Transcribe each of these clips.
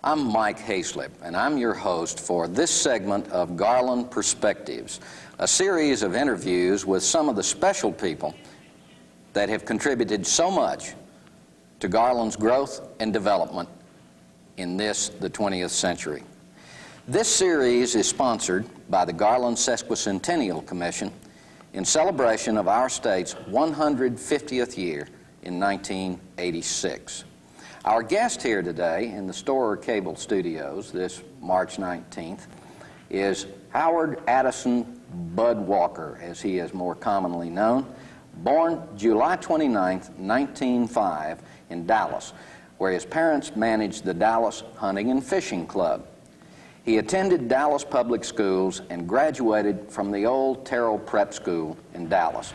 I'm Mike Hayslip, and I'm your host for this segment of Garland Perspectives, a series of interviews with some of the special people that have contributed so much to Garland's growth and development in the 20th century. This series is sponsored by the Garland Sesquicentennial Commission in celebration of our state's 150th year in 1986. Our guest here today in the Storer Cable Studios this March 19th is Howard Addison Bud Walker, as he is more commonly known, born July 29, 1905 in Dallas, where his parents managed the Dallas Hunting and Fishing Club. He attended Dallas Public Schools and graduated from the old Terrell Prep School in Dallas.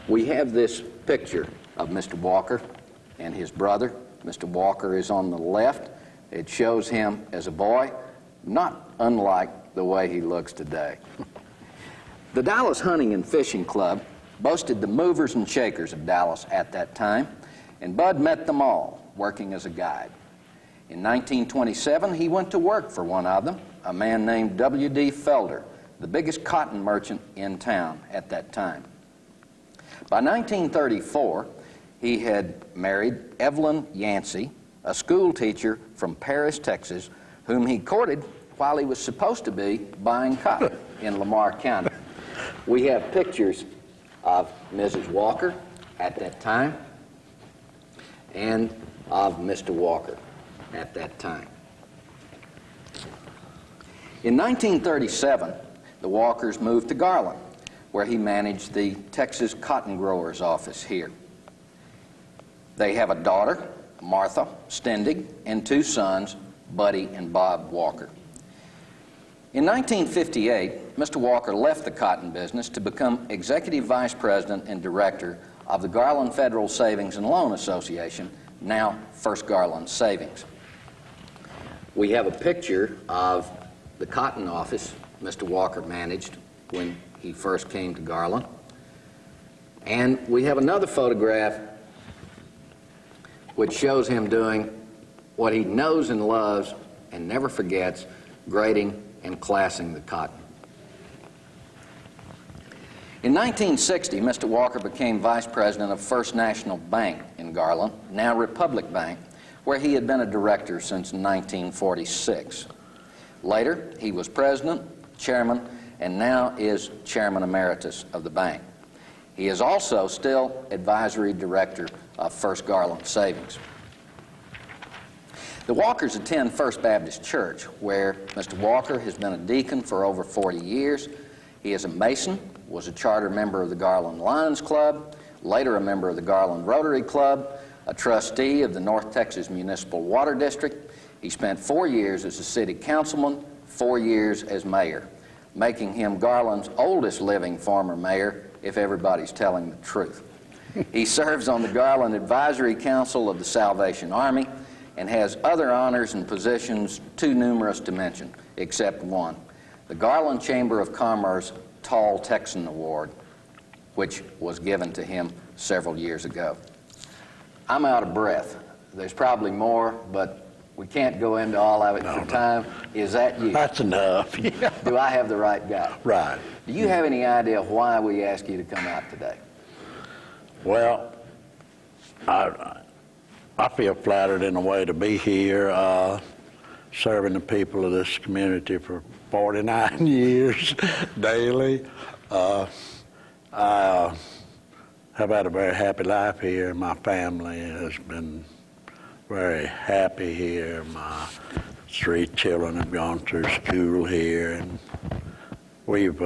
We have this picture of Mr. Walker and his brother. Mr. Walker is on the left. It shows him as a boy, not unlike the way he looks today. The Dallas Hunting and Fishing Club boasted the movers and shakers of Dallas at that time, and Bud met them all, working as a guide. In 1927, he went to work for one of them, a man named W.D. Felder, the biggest cotton merchant in town at that time. By 1934, he had married Evelyn Yancey, a school teacher from Paris, Texas, whom he courted while he was supposed to be buying cotton in Lamar County. We have pictures of Mrs. Walker at that time and of Mr. Walker at that time. In 1937, the Walkers moved to Garland, where he managed the Texas Cotton Growers Office here. They have a daughter, Martha Stendig, and two sons, Buddy and Bob Walker. In 1958, Mr. Walker left the cotton business to become Executive Vice President and Director of the Garland Federal Savings and Loan Association, now First Garland Savings. We have a picture of the cotton office Mr. Walker managed when he first came to Garland. And we have another photograph which shows him doing what he knows and loves and never forgets, grading and classing the cotton. In 1960, Mr. Walker became Vice President of First National Bank in Garland, now Republic Bank, where he had been a director since 1946. Later, he was President, Chairman, and now is Chairman Emeritus of the bank. He is also still Advisory Director of First Garland Savings. The Walkers attend First Baptist Church, where Mr. Walker has been a deacon for over 40 years. He is a Mason, was a charter member of the Garland Lions Club, later a member of the Garland Rotary Club, a trustee of the North Texas Municipal Water District. He spent 4 years as a city councilman, 4 years as mayor, making him Garland's oldest living former mayor, if everybody's telling the truth. He serves on the Garland Advisory Council of the Salvation Army and has other honors and positions too numerous to mention, except one, the Garland Chamber of Commerce Tall Texan Award, which was given to him several years ago. I'm out of breath. There's probably more, but we can't go into all of it for time. Is that you? That's enough. Yeah. Do I have the right guy? Right. Do you have any idea why we asked you to come out today? Well, I feel flattered in a way to be here, serving the people of this community for 49 years daily. I have had a very happy life here. My family has been very happy here. My 3 children have gone through school here, and we've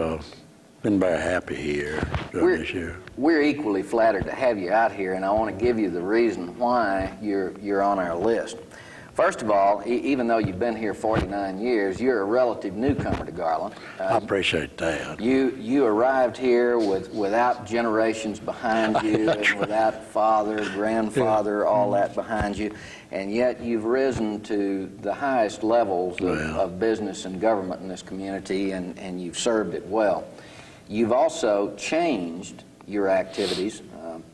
been very happy here during this year. We're equally flattered to have you out here, and I want to give you the reason why you're on our list. First of all, even though you've been here 49 years, you're a relative newcomer to Garland. I appreciate that. You arrived here without generations behind you, and right. without father, grandfather, all that behind you, and yet you've risen to the highest levels of business and government in this community, and you've served it well. You've also changed your activities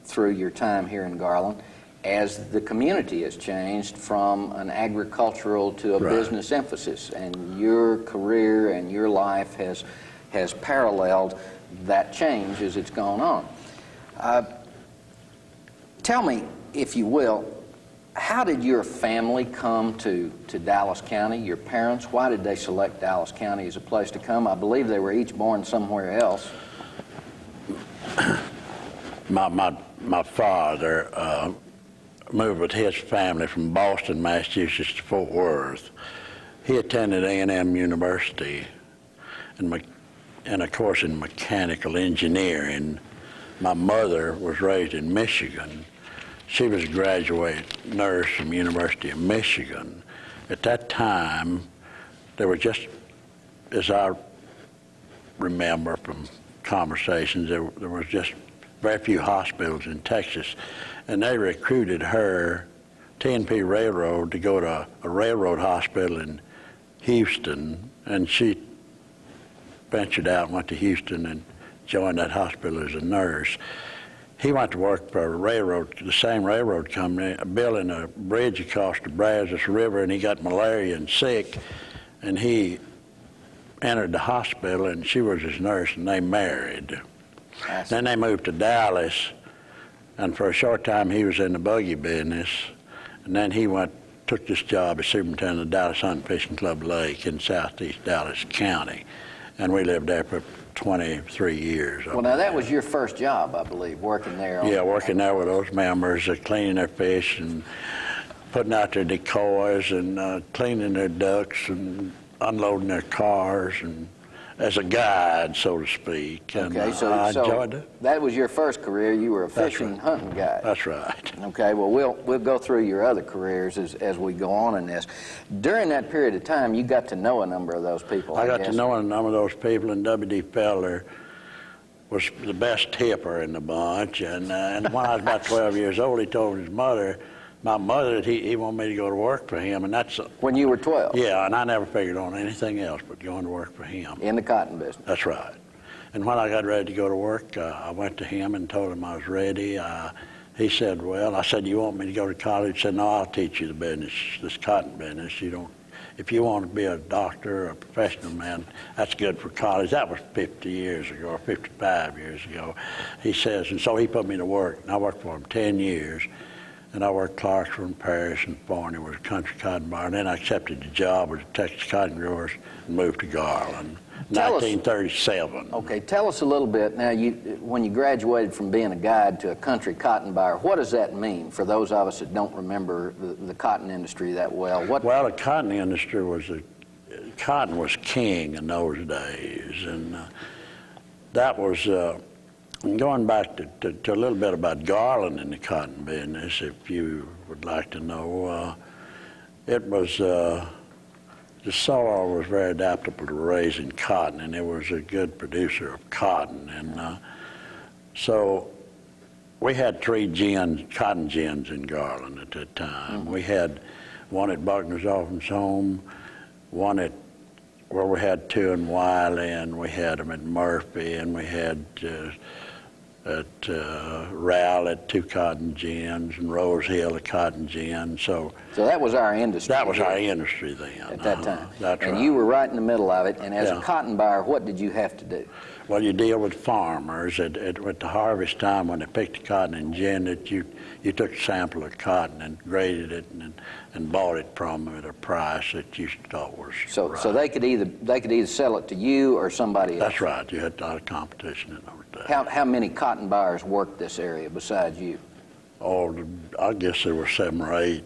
through your time here in Garland, as the community has changed from an agricultural to a Right. business emphasis, and your career and your life has paralleled that change as it's gone on. Tell me, if you will, how did your family come to Dallas County, your parents? Why did they select Dallas County as a place to come? I believe they were each born somewhere else. My father moved with his family from Boston, Massachusetts to Fort Worth. He attended A&M University and of course in mechanical engineering. My mother was raised in Michigan. She was a graduate nurse from the University of Michigan. At that time, there were just, as I remember from conversations, there was just very few hospitals in Texas, and they recruited her, T&P Railroad, to go to a railroad hospital in Houston, and she ventured out and went to Houston and joined that hospital as a nurse. He went to work for a railroad, the same railroad company, building a bridge across the Brazos River, and he got malaria and sick, and he entered the hospital, and she was his nurse, and they married. Then they moved to Dallas, and for a short time he was in the buggy business, and then he took this job as superintendent of Dallas Hunt and Fishing Club Lake in southeast Dallas County, and we lived there for 23 years. Well, now that was your first job, I believe, working there. Yeah, working there with those members, cleaning their fish and putting out their decoys and cleaning their ducks and unloading their cars, and as a guide, so to speak. And Okay, so I enjoyed it. That was your first career. You were a fishing and hunting guy. That's right. Okay, well, we'll go through your other careers as we go on in this. During that period of time, you got to know a number of those people, I got guess. to know a number of those people, and W.D. Felder was the best tipper in the bunch. And when I was about 12 years old, he told his mother, my mother, that he wanted me to go to work for him, and that's... When you were 12? Yeah, and I never figured on anything else but going to work for him. In the cotton business? That's right. And when I got ready to go to work, I went to him and told him I was ready. He said, well, I said, you want me to go to college? He said, no, I'll teach you the business, this cotton business. If you want to be a doctor or a professional man, that's good for college. That was 50 years ago, or 55 years ago. He says, and so he put me to work, and I worked for him 10 years. And I worked Clarksville and Paris and Forney was a country cotton bar. And then I accepted the job with the Texas Cotton Growers and moved to Garland, 1937. Okay, tell us a little bit. Now, when you graduated from being a guide to a country cotton buyer, what does that mean for those of us that don't remember the cotton industry that well? Well, the cotton industry cotton was king in those days. And that was... going back to a little bit about Garland and the cotton business, if you would like to know, it was, the soil was very adaptable to raising cotton, and it was a good producer of cotton. And so we had 3 cotton gins in Garland at that time. Mm-hmm. We had one at Buckner's Orphans Home, one at where we had 2 in Wiley, and we had them at Murphy, and we had at Rowell at 2 cotton gins, and Rose Hill a cotton gin. So that was our industry. That was our industry then. At that time. That's and right. You were right in the middle of it, and as a cotton buyer, what did you have to do? Well, you deal with farmers at the harvest time when they picked the cotton and ginned it. You took a sample of cotton and graded it and bought it from them at a price that you thought was right. So they could either sell it to you or somebody else. That's right. You had a lot of competition in those days. How many cotton buyers worked this area besides you? Oh, I guess there were 7 or 8.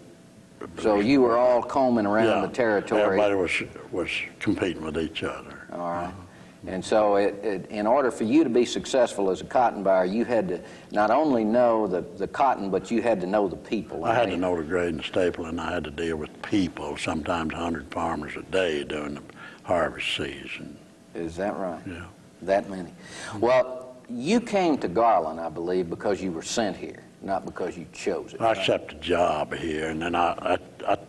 So you were all combing around the territory. Everybody was competing with each other. All right. And so in order for you to be successful as a cotton buyer, you had to not only know the cotton, but you had to know the people. I had to know the grade and staple, and I had to deal with people, sometimes 100 farmers a day during the harvest season. Is that right? Yeah. That many. Well, you came to Garland, I believe, because you were sent here, not because you chose it. I accepted a job here, and then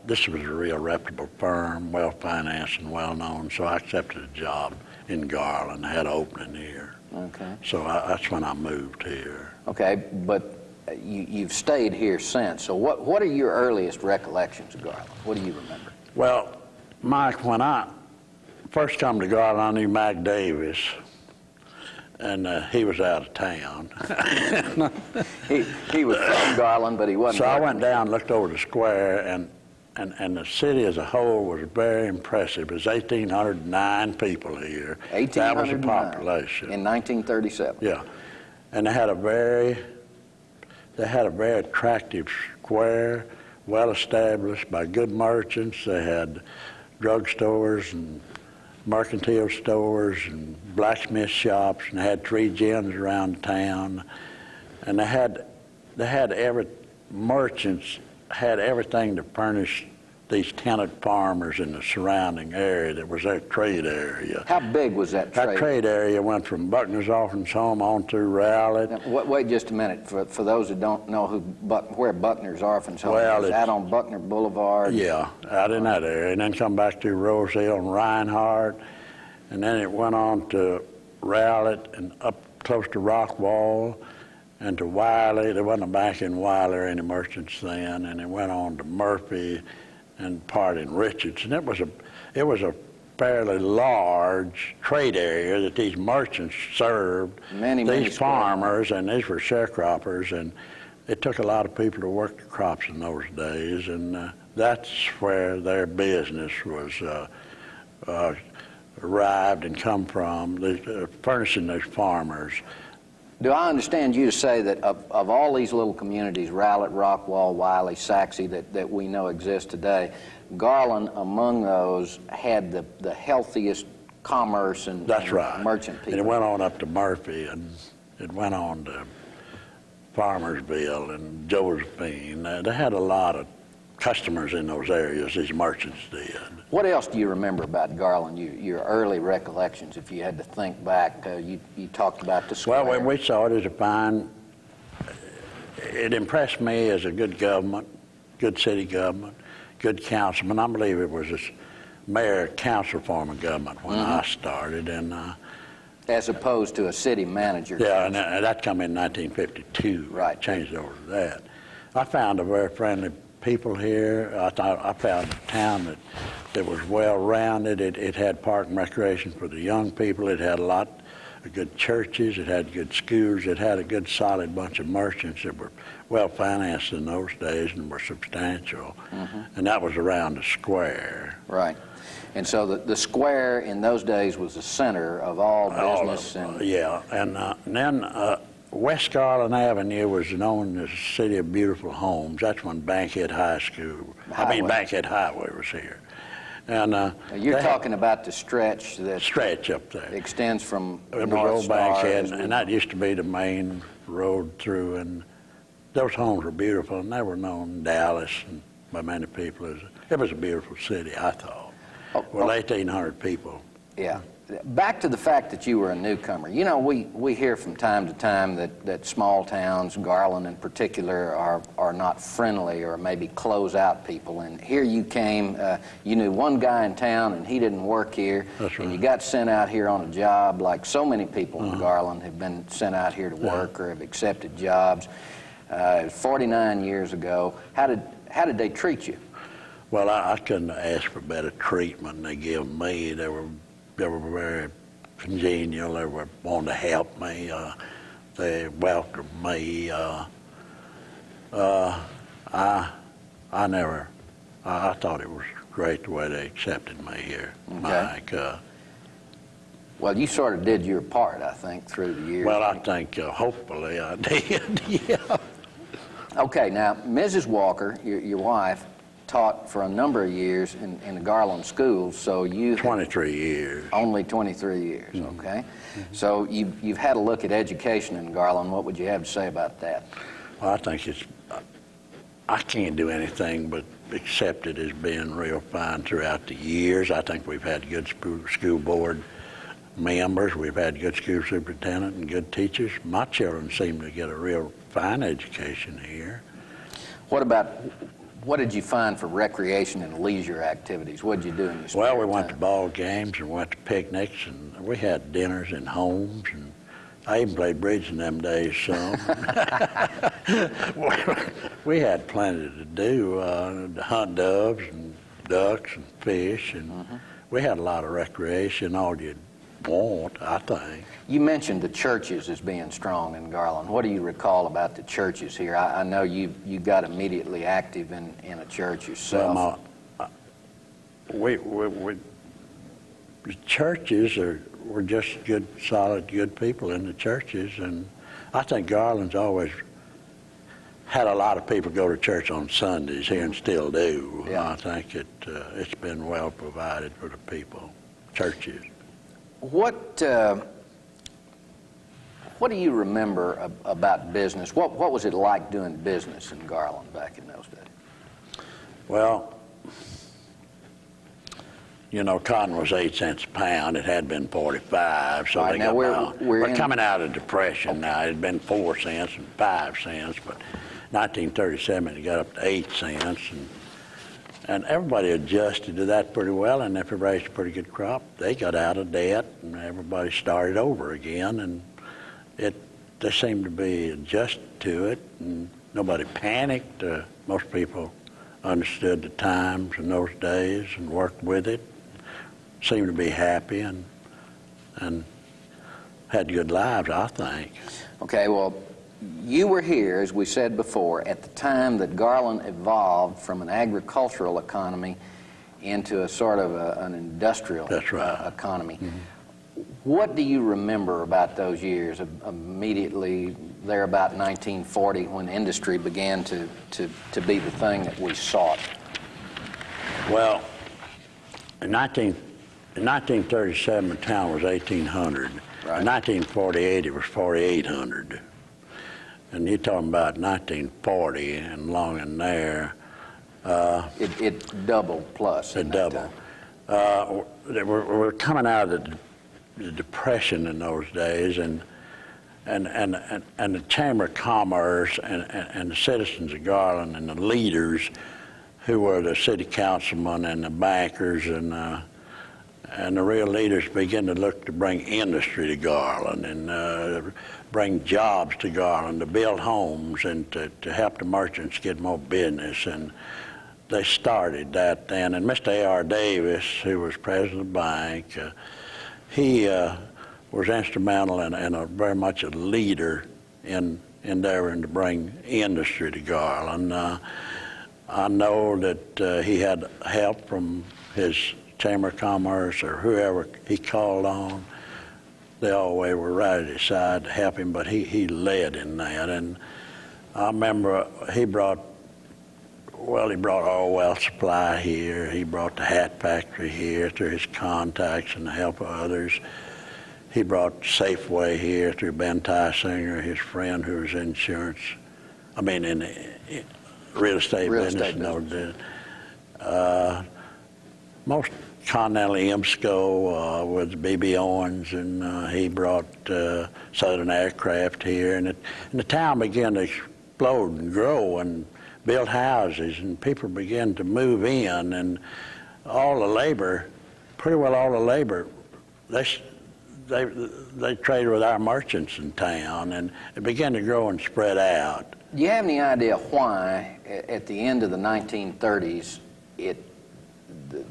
this was a real reputable firm, well-financed and well-known, so I accepted a job in Garland, had an opening here. Okay. So that's when I moved here. Okay, but you've stayed here since. So what are your earliest recollections of Garland? What do you remember? Well, Mike, when I first come to Garland, I knew Mac Davis, and he was out of town. he was from Garland, but he wasn't. So I went down, looked over the square, and the city as a whole was very impressive. There's 1,809 people here. 1,809. That was the population. In 1937. Yeah, and they had a very attractive square, well established by good merchants. They had drugstores and mercantile stores and blacksmith shops, and they had 3 gyms around town, and merchants had everything to furnish these tenant farmers in the surrounding area. That was their trade area. How big was that trade? That trade area went from Buckner's Orphans Home on through Rowlett. Now, wait just a minute. For those who don't know where Buckner's Orphans Home is, out on Buckner Boulevard? Yeah, out in that area. And then come back to Rose Hill and Reinhardt. And then it went on to Rowlett and up close to Rockwall and to Wiley. There wasn't a bank in Wiley or any merchants then. And it went on to Murphy and part in Richards. And it was a fairly large trade area that these merchants served. Many farmers, and these were sharecroppers, and it took a lot of people to work the crops in those days, and that's where their business was arrived and come from, furnishing those farmers. Do I understand you to say that of all these little communities, Rowlett, Rockwall, Wiley, Saxe, that we know exist today, Garland among those had the healthiest commerce and, That's right. and merchant people? And it went on up to Murphy, and it went on to Farmersville and Josephine. They had a lot of customers in those areas, these merchants did. What else do you remember about Garland, your early recollections, if you had to think back? You talked about the square. Well, we saw it as a fine, it impressed me as a good government, good city government, good councilman. I believe it was this mayor-council form of government when I started. And as opposed to a city manager. Yeah, and that come in 1952. Right. Changed over to that. I found a very friendly people here. I found a town that was well-rounded. It had park and recreation for the young people. It had a lot of good churches. It had good schools. It had a good, solid bunch of merchants that were well-financed in those days and were substantial. And that was around the square. Right. And so the square in those days was the center of all business. Yeah, and then West Garland Avenue was known as the City of Beautiful Homes. That's when Bankhead Bankhead Highway was here. And you're talking about the stretch up there. Extends from It was North old Star, Bankhead, and that used to be the main road through. And those homes were beautiful, and they were known in Dallas and by many people. It was a beautiful city, I thought. Well, 1,800 people. Yeah. Back to the fact that you were a newcomer. You know, we hear from time to time that small towns, Garland in particular, are not friendly or maybe close out people. And here you came, you knew one guy in town and he didn't work here. That's right. And you got sent out here on a job like so many people in Garland have been sent out here to work or have accepted jobs. 49 years ago, how did they treat you? Well, I couldn't ask for better treatment than they gave me. They were very congenial. They were wanting to help me. They welcomed me. I thought it was great the way they accepted me here, Mike. Well, you sort of did your part, I think, through the years. Well, I think hopefully I did. Yeah. Okay, now Mrs. Walker, your wife, taught for a number of years in the Garland schools, so you 23 years. Only 23 years, okay. So you've had a look at education in Garland. What would you have to say about that? Well, I think I can't do anything but accept it as being real fine throughout the years. I think we've had good school board members, we've had good school superintendent and good teachers. My children seem to get a real fine education here. What did you find for recreation and leisure activities? What did you do in your spare Well, we went time? to ball games and went to picnics, and we had dinners in homes. And I even played bridge in them days, so. We had plenty to do, to hunt doves and ducks and fish, and we had a lot of recreation, all you'd want, I think. You mentioned the churches as being strong in Garland. What do you recall about the churches here? I know you got immediately active in a church yourself. Well, the churches were just good, solid, good people in the churches, and I think Garland's always had a lot of people go to church on Sundays here and still do. Yeah. I think it's been well provided for the people, churches. What do you remember about business? What was it like doing business in Garland back in those days? Well, you know, cotton was 8 cents a pound. It had been 45, so All right, they now got we're coming out of depression now. It had been 4 cents and 5 cents, but 1937 it got up to 8 cents, and everybody adjusted to that pretty well. And if they raised a pretty good crop, they got out of debt, and everybody started over again. And they seemed to be adjusted to it, and nobody panicked. Most people understood the times in those days and worked with it. Seemed to be happy and had good lives, I think. Okay, well, you were here, as we said before, at the time that Garland evolved from an agricultural economy into a sort of an industrial economy. What do you remember about those years, immediately there about 1940, when industry began to be the thing that we sought? Well, in 1937, the town was 1,800. Right. In 1948, it was 4,800. And you're talking about 1940 and long in there. It doubled plus. It doubled. We're coming out of the Depression in those days, and the Chamber of Commerce and the citizens of Garland and the leaders, who were the city councilmen and the bankers and the real leaders, began to look to bring industry to Garland and bring jobs to Garland, to build homes and to help the merchants get more business. And they started that then. And Mr. A.R. Davis, who was president of the bank, he was instrumental and very much a leader in endeavoring to bring industry to Garland. I know that he had help from his Chamber of Commerce or whoever he called on. They always were right at his side to help him, but he led in that. And I remember he brought all well supply here. He brought the hat factory here through his contacts and the help of others. He brought Safeway here through Ben Tysinger, his friend who was in real estate business. Most Continental IMSCO with B.B. Owens, and he brought Southern Aircraft here, and the town began to explode and grow and build houses, and people began to move in, and all the labor, they traded with our merchants in town, and it began to grow and spread out. Do you have any idea why, at the end of the 1930s,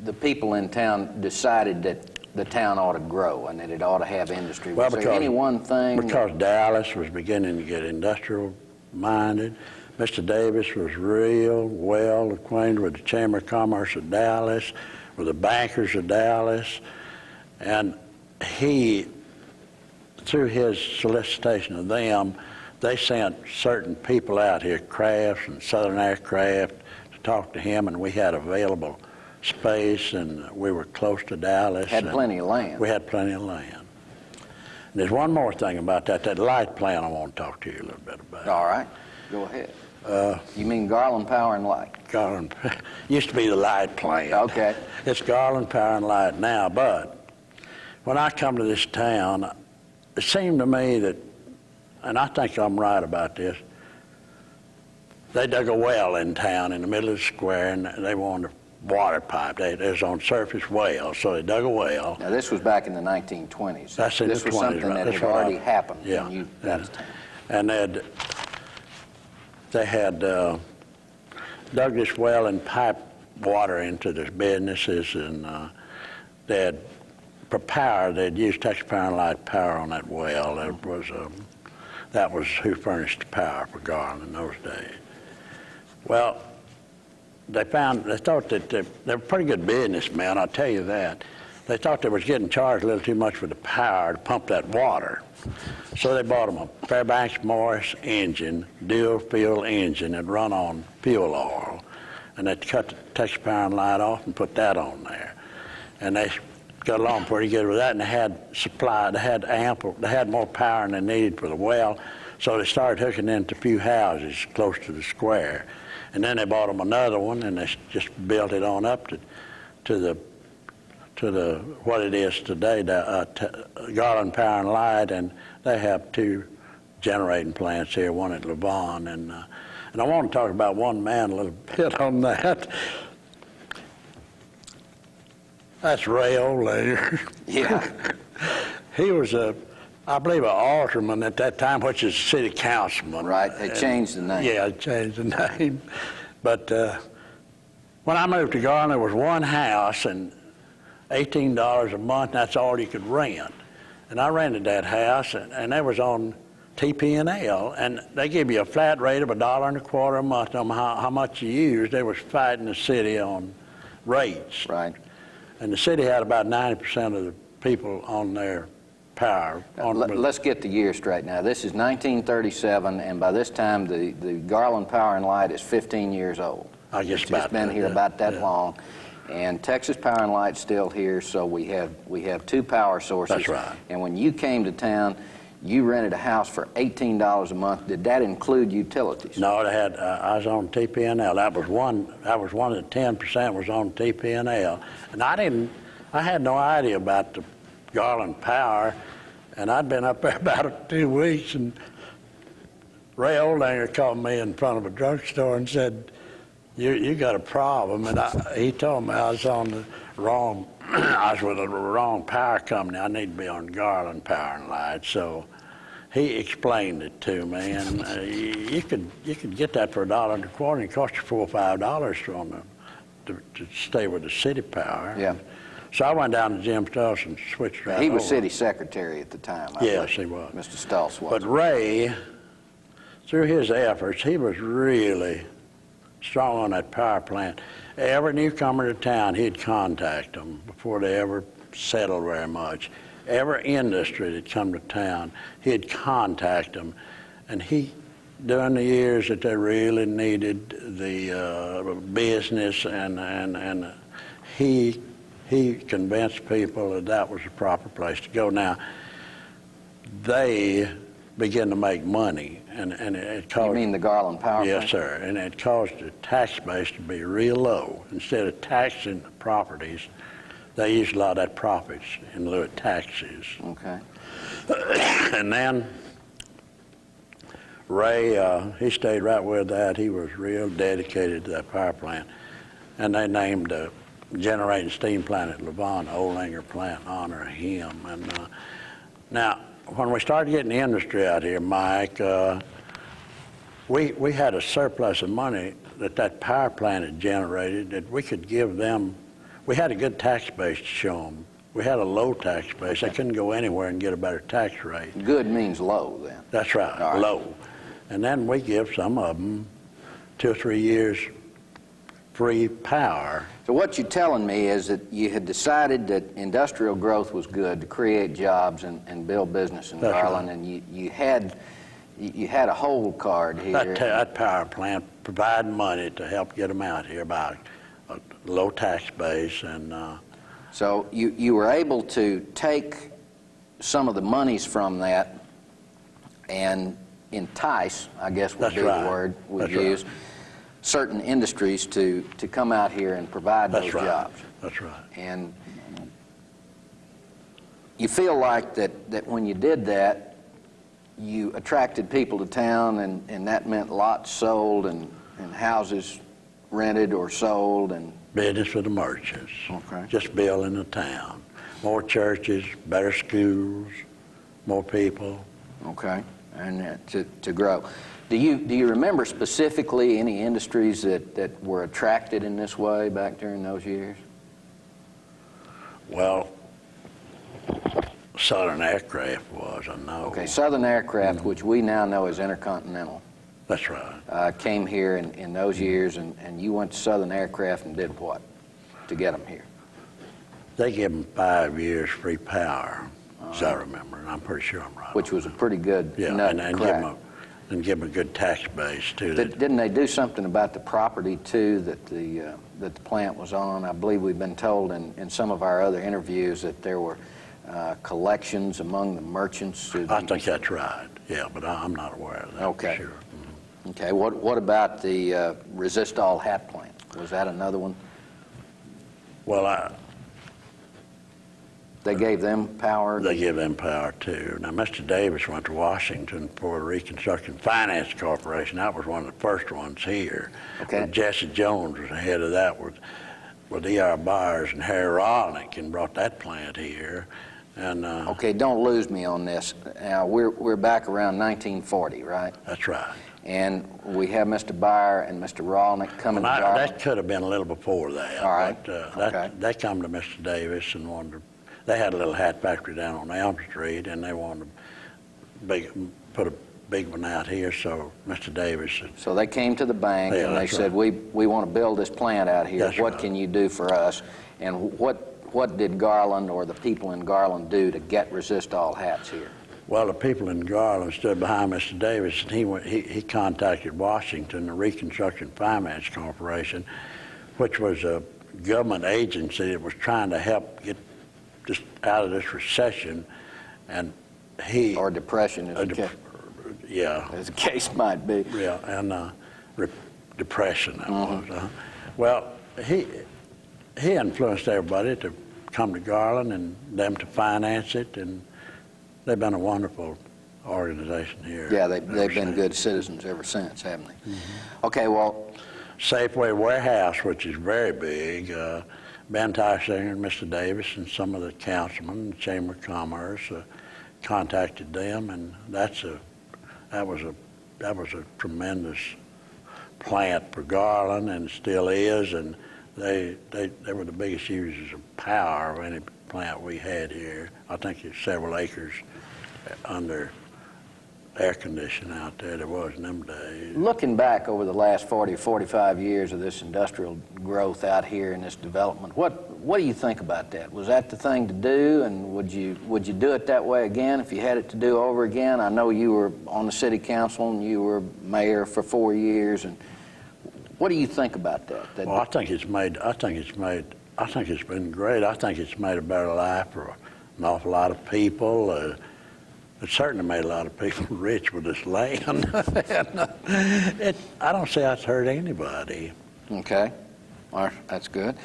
the people in town decided that the town ought to grow and that it ought to have industry? Was there any one thing? Because Dallas was beginning to get industrial-minded. Mr. Davis was real well acquainted with the Chamber of Commerce of Dallas, with the bankers of Dallas, and he, through his solicitation of them, they sent certain people out here, Crafts and Southern Aircraft, to talk to him, and we had available space, and we were close to Dallas. Had plenty of land. We had plenty of land. And there's one more thing about that light plant I want to talk to you a little bit about. All right, go ahead. You mean Garland Power and Light? Garland used to be the light plant. Okay. It's Garland Power and Light now, but when I come to this town, it seemed to me that, and I think I'm right about this, they dug a well in town in the middle of the square, and they wanted to water pipe. It was on surface wells, so they dug a well. Now, this was back in the 1920s. That's in this the 20s. was something that had already happened Yeah. when you got to town. And they had dug this well and piped water into the businesses, and they had, for power, they'd used Texas Power and Light power on that well. That was who furnished the power for Garland in those days. Well, they thought that they were pretty good businessmen, I'll tell you that. They thought they was getting charged a little too much for the power to pump that water. So they bought them a Fairbanks Morris engine, dual fuel engine that run on fuel oil. And they cut the Texas Power and Light off and put that on there. And they got along pretty good with that, and they had more power than they needed for the well. So they started hooking into a few houses close to the square. And then they bought them another one, and they just built it on up to the what it is today, the Garland Power and Light, and they have two generating plants here, one at Levon, and I want to talk about one man a little bit on that. That's Ray Olanger. Yeah. He was I believe, an alderman at that time, which is city councilman. Right, they changed the name. Yeah, they changed the name. But when I moved to Garland, there was one house and $18 a month, and that's all you could rent. And I rented that house, and they was on TP&L, and they give you a flat rate of $1.25 a month no matter how much you used. They was fighting the city on rates. Right. And the city had about 90% of the people on their power. Let's get the year straight now. This is 1937, and by this time, the Garland Power and Light is 15 years old. I guess it's been here about that long. And Texas Power and Light's still here, so we have two power sources. That's right. And when you came to town, you rented a house for $18 a month. Did that include utilities? No, they had. I was on TP&L. That was one of the 10% was on TP&L, and I had no idea about the Garland Power, and I'd been up there about 2 weeks, and Ray Olanger called me in front of a drugstore and said, "You got a problem," and he told me I was on the wrong. I was with the wrong power company. I need to be on Garland Power and Light. So he explained it to me, and you could get that for $1.25, and it cost you $4 or $5 to stay with the city power. Yeah. So I went down to Jim Stultz and switched right He was over. city secretary at the time. Yes, he was. Mr. Stultz was. But Ray, through his efforts, he was really strong on that power plant. Every newcomer to town, he'd contact them before they ever settled very much. Every industry that come to town, he'd contact them. And during the years that they really needed the business, and he convinced people that was the proper place to go. Now, they begin to make money, and it caused... You mean the Garland Power plant? Yes, sir, and it caused the tax base to be real low. Instead of taxing the properties, they used a lot of that profits in lieu of taxes. Okay. And then Ray, he stayed right with that. He was real dedicated to that power plant, and they named the generating steam plant at Levon Olanger plant in honor of him. And now, when we started getting the industry out here, Mike, we had a surplus of money that power plant had generated that we could give them. We had a good tax base to show them. We had a low tax base. They couldn't go anywhere and get a better tax rate. Good means low, then. That's right, All right. Low. And then we give some of them 2 or 3 years free power. So what you're telling me is that you had decided that industrial growth was good to create jobs and build business in That's Garland, right. and you had a hold card here. That power plant provided money to help get them out here by a low tax base, and So you were able to take some of the monies from that and entice, I guess would That's be right. the word we'd That's right. use, certain industries to come out here and provide that's those right. jobs. That's right. And you feel like that when you did that, you attracted people to town, and that meant lots sold and houses rented or sold, and business for the merchants. Okay. Just building the town. More churches, better schools, more people. Okay, and to grow. Do you remember specifically any industries that were attracted in this way back during those years? Well, Southern Aircraft was, I know. Okay, Southern Aircraft, which we now know as Intercontinental, That's right. came here in those years, and you went to Southern Aircraft and did what to get them here? They give them 5 years free power, as I remember, and I'm pretty sure I'm right. Which was a pretty good nut to crack. And give them a good tax base, too. Didn't they do something about the property, too, that the plant was on? I believe we've been told in some of our other interviews that there were collections among the merchants. I think that's right, yeah, but I'm not aware of that. Okay. For sure. Okay, what about the resist-all hat plant? Was that another one? Well, They gave them power? they give them power, too. Now, Mr. Davis went to Washington for the Reconstruction Finance Corporation. That was one of the first ones here. Okay. But Jesse Jones was ahead of that with E.R. Byers and Harry Rolnick, and brought that plant here. And Okay, don't lose me on this. Now, we're back around 1940, right? That's right. And we have Mr. Byer and Mr. Rolnick coming to Garland. That could have been a little before that. All right. But, Okay. they come to Mr. Davis and wanted to. They had a little hat factory down on Elm Street, and they wanted to put a big one out here. So Mr. Davis said, So they came to the bank Yeah, and they that's said, right. we want to build this plant out here. That's What right. can you do for us? And what did Garland or the people in Garland do to get resist-all hats here? well, the people in Garland stood behind Mr. Davis, and he contacted Washington, the Reconstruction Finance Corporation, which was a government agency that was trying to help get just out of this recession, and Or depression, yeah. as the case might be. Yeah, and depression that was. Well, he influenced everybody to come to Garland and them to finance it, and they've been a wonderful organization here. Yeah, they've been good citizens ever since, haven't they? Okay, well, Safeway Warehouse, which is very big, Ben Tysinger and Mr. Davis and some of the councilmen, the Chamber of Commerce, contacted them, and that was a tremendous plant for Garland, and still is, and they were the biggest users of power of any plant we had here. I think it's several acres under air conditioning out there. There was in them days. looking back over the last 40 or 45 years of this industrial growth out here and this development, what do you think about that? Was that the thing to do, and would you do it that way again if you had it to do over again? I know you were on the city council and you were mayor for 4 years, and what do you think about that? Well, I think it's been great. I think it's made a better life for an awful lot of people. It certainly made a lot of people rich with this land. I don't say it's hurt anybody. Okay, all right, that's good.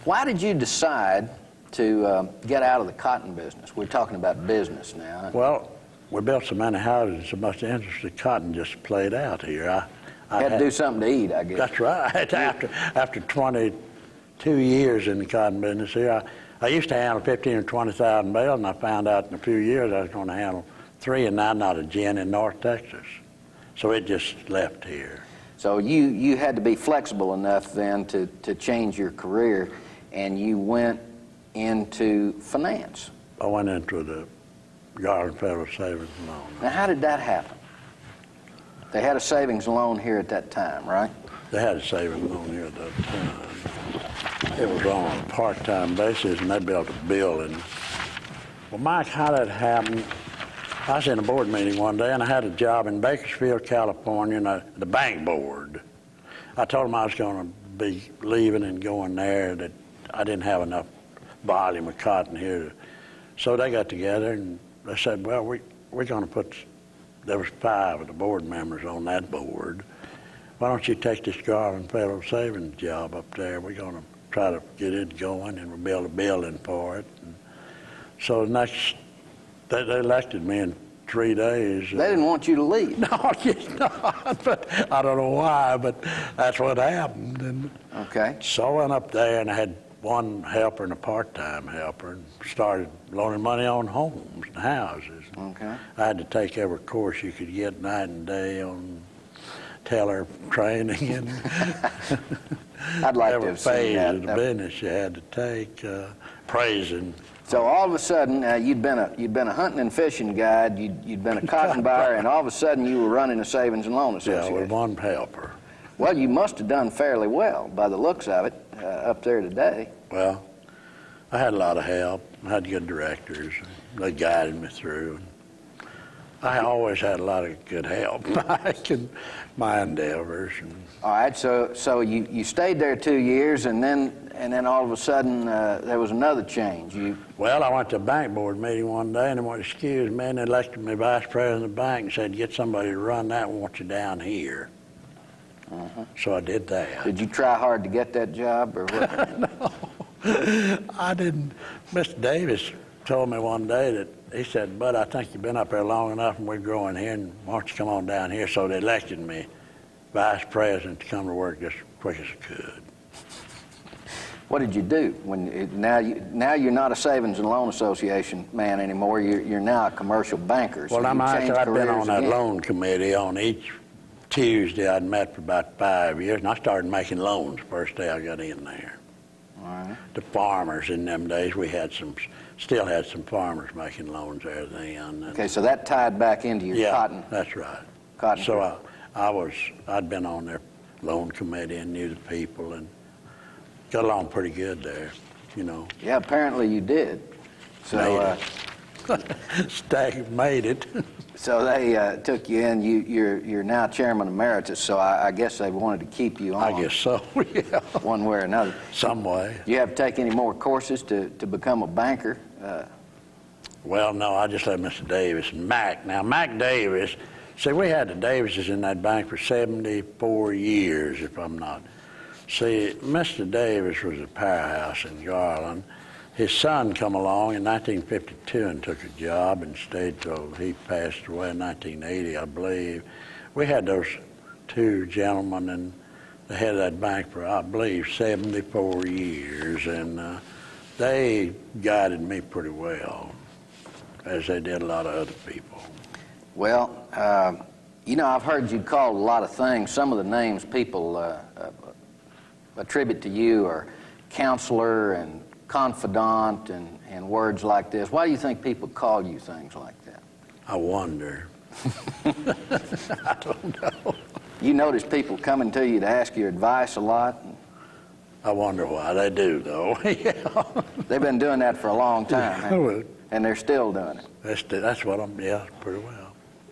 Why did you decide to get out of the cotton business? We're talking about business now. Well, we built so many houses, so much interest in cotton just played out here. I had to do something to eat, I guess. That's right. After 22 years in the cotton business here, I used to handle 15 or 20,000 bales, and I found out in a few years I was going to handle 3, and now not a gin in North Texas. So it just left here. So you had to be flexible enough then to change your career, and you went into finance. I went into the Garland Federal Savings Loan. Now, how did that happen? They had a savings loan here at that time, right? They had a savings loan here at that time. It was on a part-time basis, and they built a building. Well, Mike, how that happened, I was in a board meeting one day, and I had a job in Bakersfield, California, and the bank board. I told them I was going to be leaving and going there, that I didn't have enough volume of cotton here. So they got together, and they said, well, we're going to put, there was 5 of the board members on that board. Why don't you take this Garland Federal Savings job up there? We're going to try to get it going, and we'll build a building for it. And so they elected me and 3 days. They didn't want you to leave. No, I guess not. But I don't know why, but that's what happened. And Okay. so I went up there, and I had one helper and a part-time helper, and started loaning money on homes and houses. Okay. I had to take every course you could get night and day on teller training and I'd like to every have seen phase that. of the business you had to take, praising. So all of a sudden, you'd been a hunting and fishing guide, you'd been a cotton buyer, and all of a sudden you were running a savings and loan Yeah, association. with one helper. Well, you must have done fairly well by the looks of it up there today. Well, I had a lot of help. I had good directors. They guided me through. I always had a lot of good help in my endeavors. All right, so you stayed there 2 years, and then all of a sudden there was another change. Well, I went to a bank board meeting one day, and they wanted to excuse me, and they elected me vice president of the bank and said, get somebody to run that, we want you down here. So I did that. Did you try hard to get that job, or what? No, I didn't. Mr. Davis told me one day that he said, Bud, I think you've been up there long enough and we're growing here, and why don't you come on down here? So they elected me vice president to come to work just as quick as I could. What did you do now you're not a savings and loan association man anymore? You're now a commercial banker. So Well, I've been on that again. loan committee on each Tuesday. I'd met for about 5 years, and I started making loans the first day I got in there. All right. The farmers in them days, we had still had some farmers making loans there then. Okay, so that tied back into your Yeah, cotton. that's right. Cotton. So I'd been on their loan committee and knew the people and got along pretty good there, you know. Yeah, apparently you did. So Made it. so they took you in. You're now chairman emeritus. So I guess they wanted to keep you on. I guess so, yeah. One way or another. Some way. Do you have to take any more courses to become a banker? Well, no, I just let Mr. Davis and Mac. Now, Mac Davis, see, we had the Davises in that bank for 74 years, if I'm not. See, Mr. Davis was a powerhouse in Garland. His son come along in 1952 and took a job and stayed till he passed away in 1980, I believe. We had those two gentlemen and the head of that bank for, I believe, 74 years, and they guided me pretty well, as they did a lot of other people. Well, I've heard you called a lot of things. Some of the names people attribute to you are counselor and confidant and words like this. Why do you think people call you things like that? I wonder. I don't know. You notice people coming to you to ask your advice a lot? I wonder why they do, though. Yeah. They've been doing that for a long time, huh? And they're still doing it. That's what yeah, pretty well.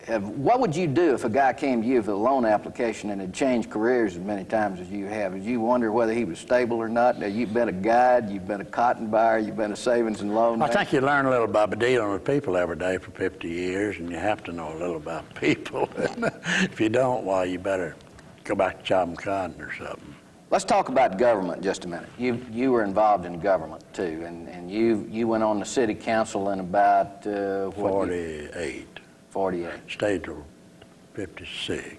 What would you do if a guy came to you with a loan application and had changed careers as many times as you have? Did you wonder whether he was stable or not? Now, you've been a guide, you've been a cotton buyer, you've been a savings and loan man. I think you learn a little about dealing with people every day for 50 years, and you have to know a little about people. If you don't, well, you better go back to chopping cotton or something. Let's talk about government just a minute. You were involved in government, too, and you went on the city council in about... 48. 48. Stayed till 56.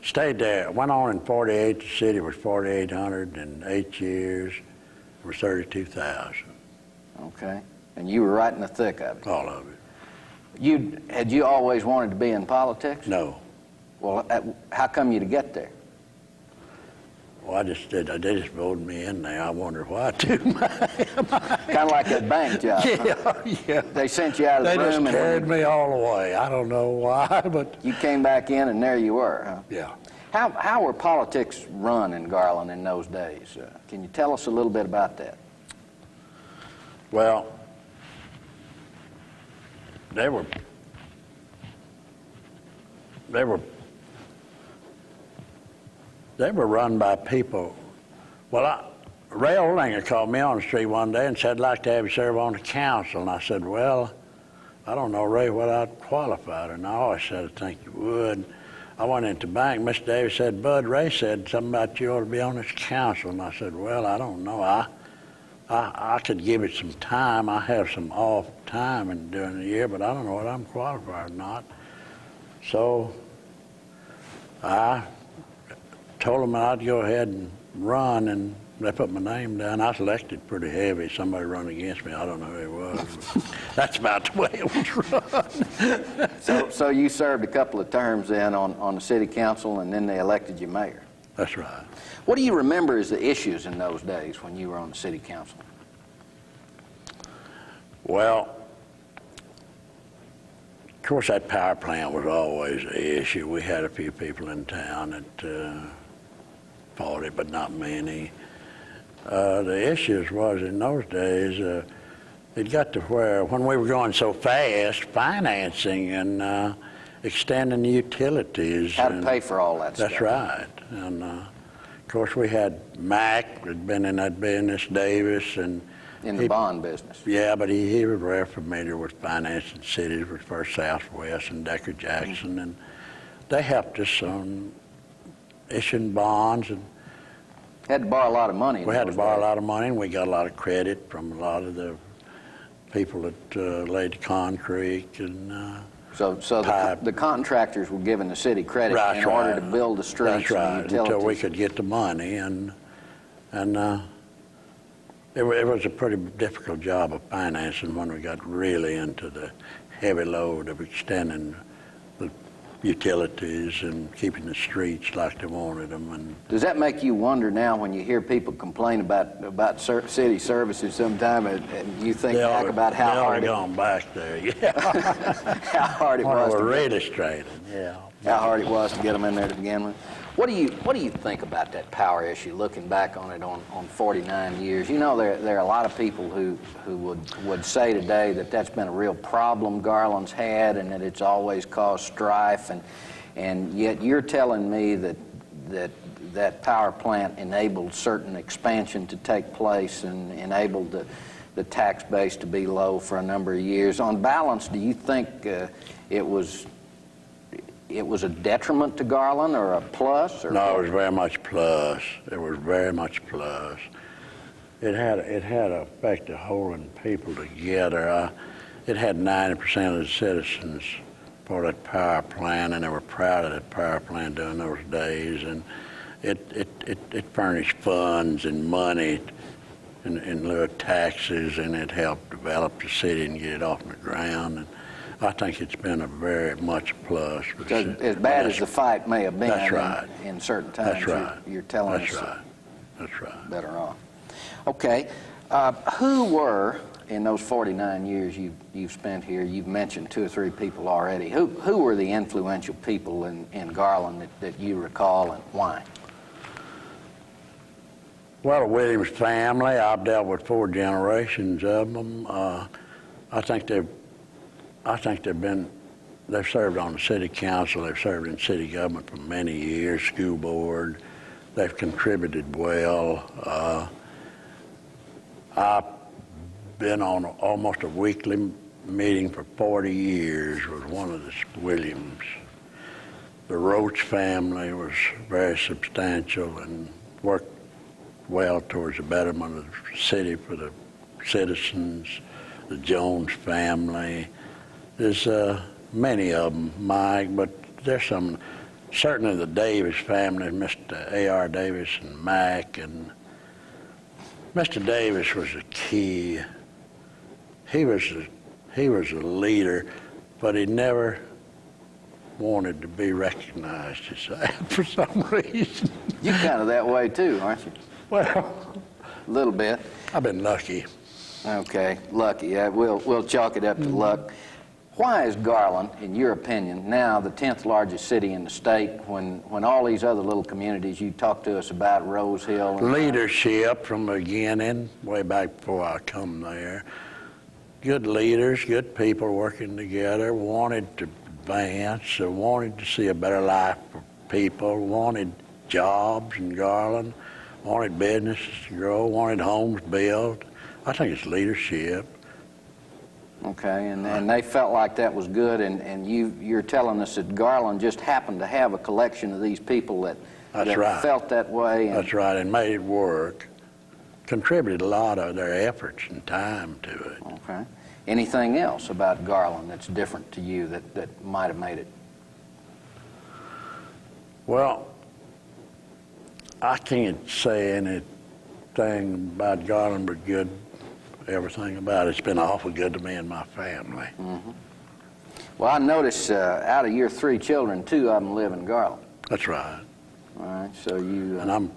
Stayed there. Went on in 48. The city was 4,800. In 8 years, it was 32,000. Okay. And you were right in the thick of it. All of it. Had you always wanted to be in politics? No. Well, how come you to get there? Well, they just voted me in there. I wonder why, too. Kind of like that bank job. Yeah. They sent you out of the room. They just carried me all the way. I don't know why, but... You came back in and there you were, huh? Yeah. How were politics run in Garland in those days? Can you tell us a little bit about that? Well, they were run by people. Well, Ray Oldinger called me on the street one day and said, I'd like to have you serve on the council. And I said, well, I don't know, Ray, whether I'd qualified. And I always said, I think you would. I went into the bank. Mr. Davis said, Bud, Ray said something about you ought to be on this council. And I said, well, I don't know. I I could give it some time. I have some off time during the year, but I don't know whether I'm qualified or not. So I told them I'd go ahead and run, and they put my name down. I was elected pretty heavy. Somebody run against me. I don't know who it was. That's about the way it was run. So you served a couple of terms then on the city council, and then they elected you mayor. That's right. What do you remember as the issues in those days when you were on the city council? Well, of course, that power plant was always an issue. We had a few people in town that fought it, but not many. The issues was in those days, it got to where when we were going so fast, financing and extending the utilities. How to pay for all that stuff. That's right. And of course, we had Mac, had been in that business, Davis, and in the bond business. Yeah, but he was very familiar with financing cities with First Southwest and Decker Jackson, and they helped us on issuing bonds. And had to borrow a lot of money. We had to borrow a lot of money, and we got a lot of credit from a lot of the people that laid the concrete and So the contractors were giving the city credit in order to build the streets. That's right, and utilities. until we could get the money, and it was a pretty difficult job of financing when we got really into the heavy load of extending the utilities and keeping the streets like they wanted them. And does that make you wonder now when you hear people complain about city services sometime, and you think back about how hard gone back there, yeah. how hard it was? We're really straight, yeah. How hard it was to get them in there to begin with. What do you think about that power issue? Looking back on it on 49 years, you know there are a lot of people who would say today that that's been a real problem Garland's had, and that it's always caused strife, and yet you're telling me that power plant enabled certain expansion to take place and enabled the tax base to be low for a number of years. On balance, do you think it was a detriment to Garland or a plus? Or no, it was very much plus. It was very much plus. It had an effect of holding people together. It had 90% of the citizens for that power plant, and they were proud of that power plant during those days. And it furnished funds and money in lieu of taxes, and it helped develop the city and get it off the ground. And I think it's been a very much plus. Because as bad as the fight may have been, that's right. in certain times, that's right. You're telling that's us right. That's right. Better off. Okay. Who were, in those 49 years you've spent here, you've mentioned 2 or 3 people already, who were the influential people in Garland that you recall, and why? Well, the Williams family, I've dealt with 4 generations of them. They've served on the city council, they've served in city government for many years, school board. They've contributed well. I've been on almost a weekly meeting for 40 years with one of the Williams. The Roach family was very substantial and worked well towards the betterment of the city for the citizens. The Jones family. There's many of them, Mike, but there's some, certainly the Davis family, Mr. A.R. Davis and Mac, and Mr. Davis was a key. He was a leader, but he never wanted to be recognized, he said, for some reason. You're kind of that way too, aren't you? Well, a little bit. I've been lucky. Okay, lucky. Yeah, we'll chalk it up to luck. Why is Garland, in your opinion, now the 10th largest city in the state when all these other little communities you talked to us about, Rose Hill? Leadership from the beginning, way back before I come there. Good leaders, good people working together, wanted to advance, wanted to see a better life for people, wanted jobs in Garland, wanted businesses to grow, wanted homes built. I think it's leadership. Okay, and they felt like that was good, and you're telling us that Garland just happened to have a collection of these people that right. felt that way. That's right, and made it work. contributed a lot of their efforts and time to it. Okay. Anything else about Garland that's different to you that might have made it? Well, I can't say anything about Garland but good. Everything about it's been awful good to me and my family. Mm-hmm. Well, I notice out of your 3 children, 2 of them live in Garland. That's right. All right, so you And I'm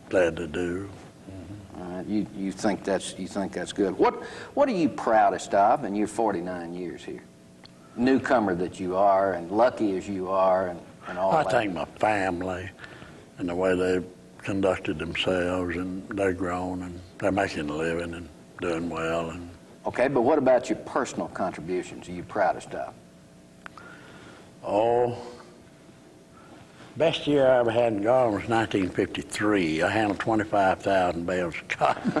glad to do. all right, you think that's good. What are you proudest of in your 49 years here? Newcomer that you are, and lucky as you are, and all I that. think my family and the way they've conducted themselves, and they're grown and they're making a living and doing well. And Okay, but what about your personal contributions? Are you proudest of? oh, best year I ever had in Garland was 1953. I handled 25,000 bales of cotton.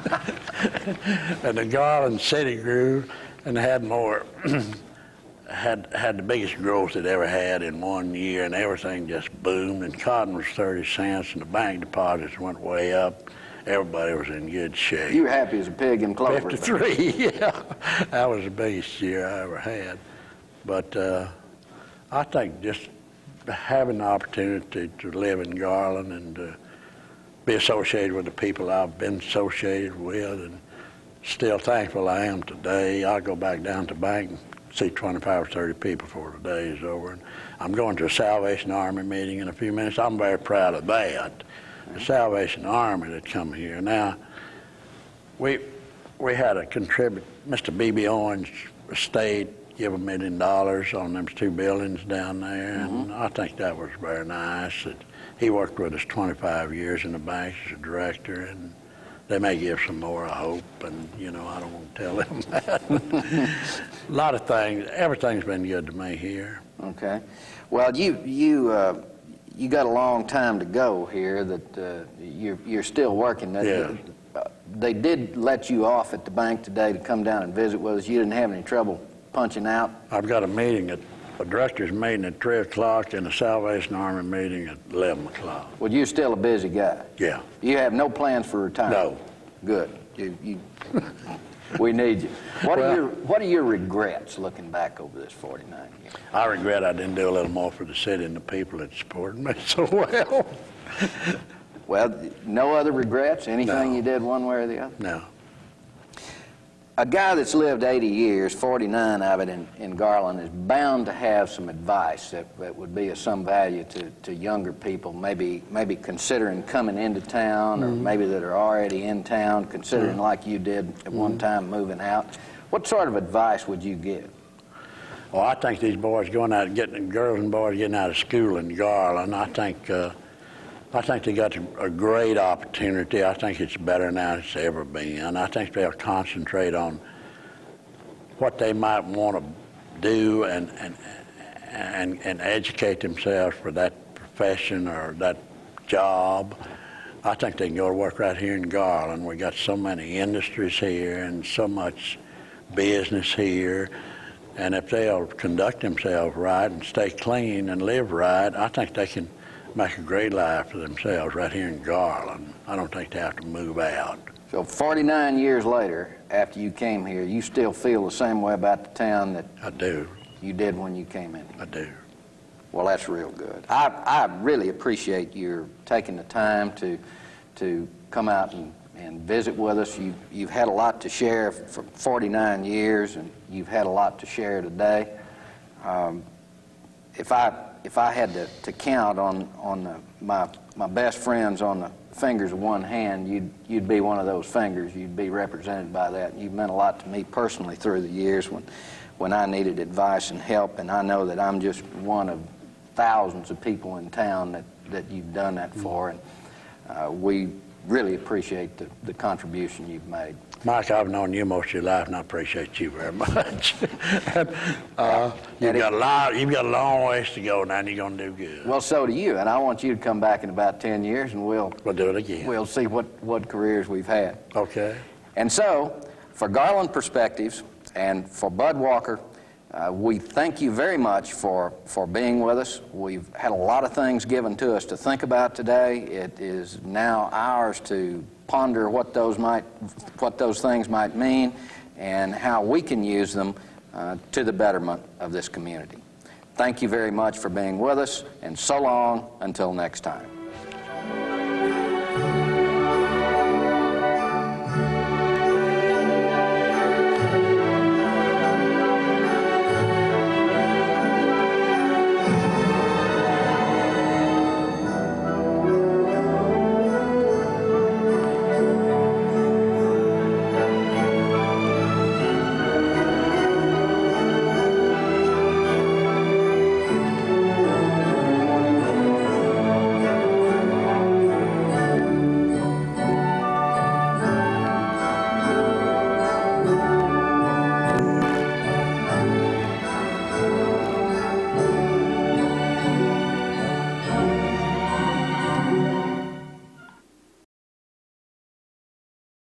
And the Garland City grew and had more, had the biggest growth it ever had in one year, and everything just boomed, and cotton was 30 cents, and the bank deposits went way up. Everybody was in good shape. You were happy as a pig in clover. 53, yeah. That was the biggest year I ever had. But I think just having the opportunity to live in Garland and to be associated with the people I've been associated with, and still thankful I am today. I'll go back down to the bank and see 25 or 30 people before the day is over. And I'm going to a Salvation Army meeting in a few minutes. I'm very proud of that. The Salvation Army that come here. Now, we had a contribute, Mr. B.B. Owens' estate give $1 million on them 2 buildings down there, and I think that was very nice. That he worked with us 25 years in the bank as a director, and they may give some more, I hope, and I don't want to tell them that. A lot of things, everything's been good to me here. Okay. Well, you got a long time to go here. That you're still working. Yeah. They did let you off at the bank today to come down and visit with us. You didn't have any trouble punching out? I've got a director's meeting at 3 o'clock and a Salvation Army meeting at 11 o'clock. Well, you're still a busy guy. Yeah. You have no plans for retirement? No. Good. We need you. What are your regrets looking back over this 49 years? I regret I didn't do a little more for the city and the people that supported me so well. Well, no other regrets? Anything No. you did one way or the other? No. A guy that's lived 80 years, 49 of it in Garland, is bound to have some advice that would be of some value to younger people, maybe considering coming into town, or maybe that are already in town, considering like you did at one time moving out. What sort of advice would you give? Well, I think these boys girls and boys getting out of school in Garland, I think they got a great opportunity. I think it's better now than it's ever been. I think they'll concentrate on what they might want to do and educate themselves for that profession or that job. I think they can go to work right here in Garland. We got so many industries here and so much business here. And if they'll conduct themselves right and stay clean and live right, I think they can make a great life for themselves right here in Garland. I don't think they have to move out. So 49 years later, after you came here, you still feel the same way about the town that I do. you did when you came in? I do. Well, that's real good. I really appreciate your taking the time to come out and visit with us. You've had a lot to share for 49 years, and you've had a lot to share today. If I had to count on my best friends on the fingers of one hand, you'd be one of those fingers. You'd be represented by that. You've meant a lot to me personally through the years when I needed advice and help, and I know that I'm just one of thousands of people in town that you've done that for, and we really appreciate the contribution you've made. Mike, I've known you most of your life, and I appreciate you very much. You've got a long ways to go now, and you're going to do good. Well, so do you, and I want you to come back in about 10 years, and we'll do it again. We'll see what careers we've had. Okay. And so, for Garland Perspectives and for Bud Walker, we thank you very much for being with us. We've had a lot of things given to us to think about today. It is now ours to ponder what those things might mean and how we can use them to the betterment of this community. Thank you very much for being with us, and so long until next time.